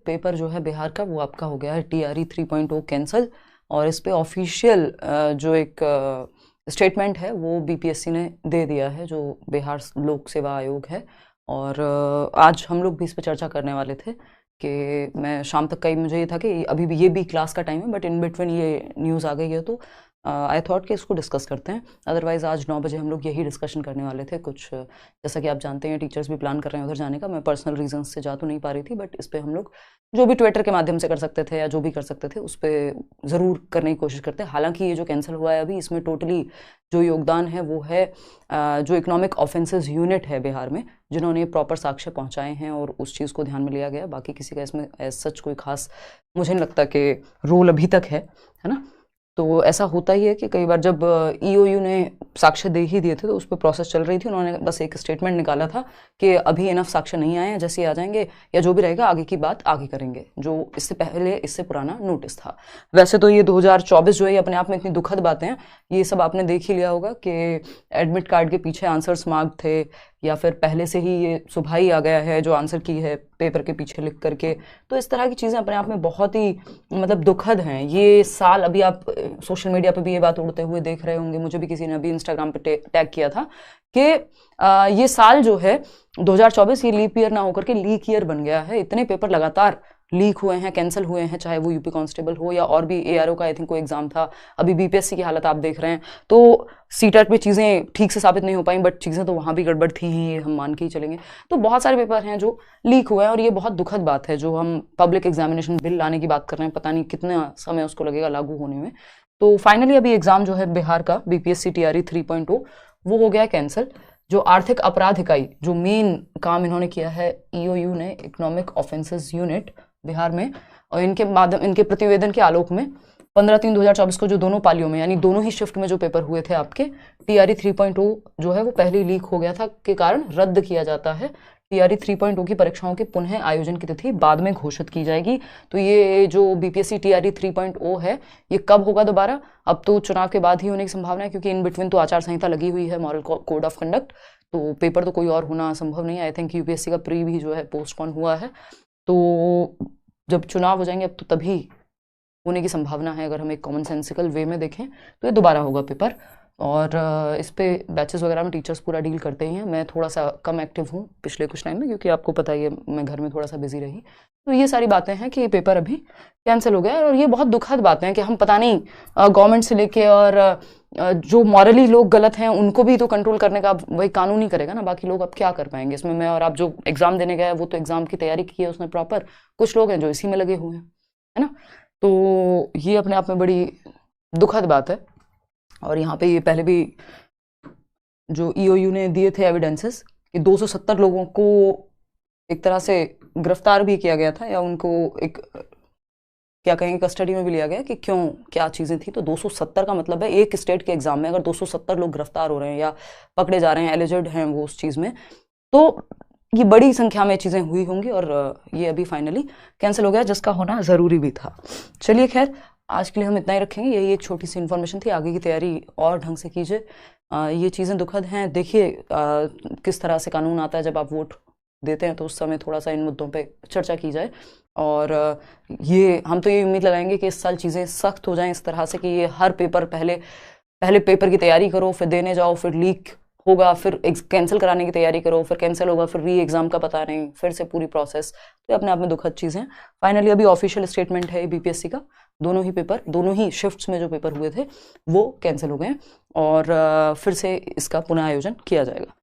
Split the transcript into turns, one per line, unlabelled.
Paper जो है बिहार का वो आपका हो गया है TRE 3.0 कैंसिल। और इस पे ऑफिशियल जो एक स्टेटमेंट है वो BPSC ने दे दिया है, जो बिहार लोक सेवा आयोग है। और आज हम लोग भी इस पे चर्चा करने वाले थे कि मैं शाम तक का ही मुझे ये था कि अभी भी ये भी क्लास का टाइम है, बट इन बिटवीन ये न्यूज़ आ गई है तो आई थॉट कि इसको डिस्कस करते हैं। अदरवाइज़ आज 9 बजे हम लोग यही डिस्कशन करने वाले थे। कुछ जैसा कि आप जानते हैं टीचर्स भी प्लान कर रहे हैं उधर जाने का। मैं पर्सनल रीजंस से जा तो नहीं पा रही थी, बट इस पर हम लोग जो भी ट्विटर के माध्यम से कर सकते थे या जो भी कर सकते थे उस पर ज़रूर करने की कोशिश करते हैं। हालांकि ये जो कैंसिल हुआ है अभी, इसमें टोटली जो योगदान है वो है जो इकोनॉमिक ऑफेंसेस यूनिट है बिहार में, जिन्होंने प्रॉपर साक्ष्य पहुंचाए हैं और उस चीज़ को ध्यान में लिया गया। बाकी किसी का इसमें एज सच कोई खास मुझे नहीं लगता कि रोल अभी तक है ना। तो ऐसा होता ही है कि कई बार जब EOU ने साक्ष्य दे ही दिए थे तो उस पर प्रोसेस चल रही थी, उन्होंने बस एक स्टेटमेंट निकाला था कि अभी इनफ साक्ष्य नहीं आए हैं, जैसे ही आ जाएंगे या जो भी रहेगा आगे की बात आगे करेंगे, जो इससे पहले इससे पुराना नोटिस था। वैसे तो ये 2024 जो है अपने आप में इतनी दुखद बातें हैं, ये सब आपने देख ही लिया होगा कि एडमिट कार्ड के पीछे आंसर्स मार्क थे, या फिर पहले से ही ये सुबह ही आ गया है जो आंसर की है पेपर के पीछे लिख करके। तो इस तरह की चीज़ें अपने आप में बहुत ही मतलब दुखद हैं। ये साल अभी आप सोशल मीडिया पे भी ये बात उड़ते हुए देख रहे होंगे, मुझे भी किसी ने अभी इंस्टाग्राम पे टैग किया था कि ये साल जो है 2024 ये लीप ईयर ना होकर के लीक ईयर बन गया है। इतने पेपर लगातार लीक हुए हैं, कैंसिल हुए हैं, चाहे वो यूपी कांस्टेबल हो या और भी ARO का आई थिंक कोई एग्जाम था। अभी BPSC की हालत आप देख रहे हैं, तो CTET में चीज़ें ठीक से साबित नहीं हो पाई, बट चीज़ें तो वहाँ भी गड़बड़ थी ही, हम मान के ही चलेंगे। तो बहुत सारे पेपर हैं जो लीक हुए हैं और ये बहुत दुखद बात है। जो हम पब्लिक एग्जामिनेशन बिल लाने की बात कर रहे हैं, पता नहीं कितना समय उसको लगेगा लागू होने में। तो फाइनली अभी एग्जाम जो है बिहार का BPSC TRE 3.0 वो हो गया कैंसिल। जो आर्थिक अपराध इकाई, जो मेन काम इन्होंने किया है EOU ने, इकोनॉमिक ऑफेंसेस यूनिट बिहार में, और इनके प्रतिवेदन के आलोक में 15/3/2024 को जो दोनों पालियों में यानी दोनों ही शिफ्ट में जो पेपर हुए थे आपके, TRE 3.0 जो है वो पहले लीक हो गया था के कारण रद्द किया जाता है। TRE 3.0 की परीक्षाओं के पुनः आयोजन की तिथि बाद में घोषित की जाएगी। तो ये जो BPSC TRE 3.0 है ये कब होगा दोबारा, अब तो चुनाव के बाद ही होने की संभावना है, क्योंकि इन बिटवीन तो आचार संहिता लगी हुई है, मॉरल कोड ऑफ कंडक्ट, तो पेपर तो कोई और होना संभव नहीं है। आई थिंक UPSC का प्री भी जो है पोस्टपोन हुआ है, तो जब चुनाव हो जाएंगे अब तो तभी होने की संभावना है। अगर हम एक कॉमन सेंसिकल वे में देखें तो ये दोबारा होगा पेपर। और इस पे बैचेस वगैरह में टीचर्स पूरा डील करते ही हैं। मैं थोड़ा सा कम एक्टिव हूँ पिछले कुछ टाइम में, क्योंकि आपको पता ही है मैं घर में थोड़ा सा बिजी रही। तो ये सारी बातें हैं कि ये पेपर अभी कैंसिल हो गया, और ये बहुत दुखद बातें हैं कि हम पता नहीं गवर्नमेंट से लेके और जो मॉरली लोग गलत हैं उनको भी तो कंट्रोल करने का वही कानून ही करेगा ना, बाकी लोग अब क्या कर पाएंगे इसमें। मैं और आप जो एग्जाम देने गए वो तो एग्जाम की तैयारी की है उसने प्रॉपर, कुछ लोग हैं जो इसी में लगे हुए हैं, है ना। तो ये अपने आप में बड़ी दुखद बात है। और यहाँ पे ये पहले भी जो EOU ने दिए थे एविडेंसेस कि 270 लोगों को एक तरह से गिरफ्तार भी किया गया था, या उनको एक क्या कहेंगे कस्टडी में भी लिया गया कि क्यों क्या चीज़ें थी। तो 270 का मतलब है एक स्टेट के एग्जाम में अगर 270 लोग गिरफ्तार हो रहे हैं या पकड़े जा रहे हैं, एलिजेड हैं वो उस चीज़ में, तो ये बड़ी संख्या में चीज़ें हुई होंगी। और ये अभी फाइनली कैंसिल हो गया, जिसका होना ज़रूरी भी था। चलिए खैर, आज के लिए हम इतना ही रखेंगे। यही एक छोटी सी इन्फॉर्मेशन थी, आगे की तैयारी और ढंग से कीजिए। ये चीज़ें दुखद हैं। देखिए किस तरह से कानून आता है, जब आप वोट देते हैं तो उस समय थोड़ा सा इन मुद्दों पे चर्चा की जाए। और ये हम तो ये उम्मीद लगाएंगे कि इस साल चीज़ें सख्त हो जाएं इस तरह से कि ये हर पेपर पहले पेपर की तैयारी करो, फिर देने जाओ, फिर लीक होगा, फिर कैंसिल कराने की तैयारी करो, फिर कैंसिल होगा, फिर री एग्जाम का पता नहीं, फिर से पूरी प्रोसेस। तो अपने आप में दुखद चीज़ें। फाइनली अभी ऑफिशियल स्टेटमेंट है BPSC का, दोनों ही पेपर, दोनों ही शिफ्ट्स में जो पेपर हुए थे वो कैंसिल हो गए और फिर से इसका पुनः आयोजन किया जाएगा।